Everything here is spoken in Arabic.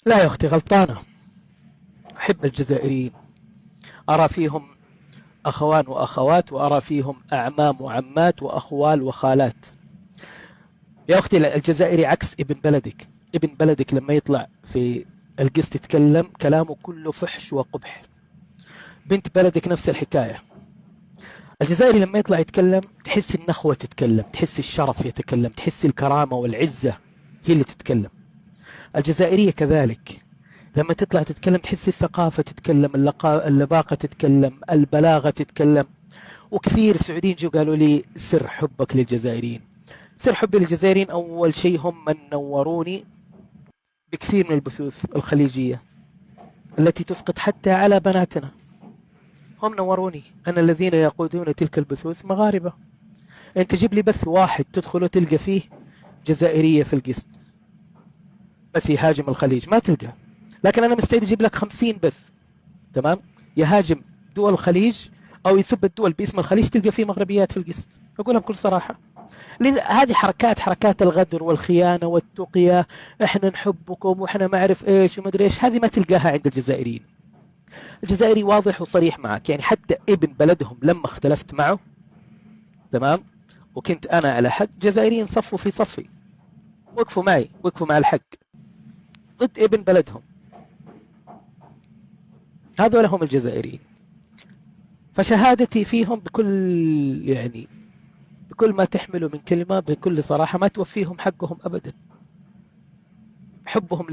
لا يا أختي غلطانة. أحب الجزائريين، أرى فيهم أخوان وأخوات، وأرى فيهم أعمام وعمات وأخوال وخالات. يا أختي الجزائري عكس ابن بلدك. ابن بلدك لما يطلع في القسط يتكلم كلامه كله فحش وقبح. بنت بلدك نفس الحكاية. الجزائري لما يطلع يتكلم تحس النخوة تتكلم، تحس الشرف يتكلم، تحس الكرامة والعزة هي اللي تتكلم. الجزائرية كذلك، لما تطلع تتكلم تحس الثقافة تتكلم، اللباقة تتكلم، البلاغة تتكلم. وكثير سعوديين جو قالوا لي سر حبك للجزائريين. سر حبي للجزائريين أول شيء هم من نوروني بكثير من البثوث الخليجية التي تسقط حتى على بناتنا. هم نوروني، أنا الذين يقودون تلك البثوث مغاربة. أنت جيب لي بث واحد تدخل وتلقى فيه جزائرية في القسط، بث يهاجم الخليج ما تلقى. لكن أنا مستعد أجيب لك 50 بث، تمام، يهاجم دول الخليج أو يسب الدول باسم الخليج، تلقى فيه مغربيات في القسط. أقولها بكل صراحة. هذه حركات الغدر والخيانة والتقية، احنا نحبكم واحنا ما اعرف ايش وما ادري ايش، هذه ما تلقاها عند الجزائريين. الجزائري واضح وصريح معك، يعني حتى ابن بلدهم لما اختلفت معه، تمام، وكنت انا على حق، جزائريين صفوا في صفي، وقفوا معي، وقفوا مع الحق ضد ابن بلدهم. هذول هم الجزائريين. فشهادتي فيهم بكل، يعني بكل ما تحمله من كلمة، بكل صراحة ما توفيهم حقهم أبدا. حبهم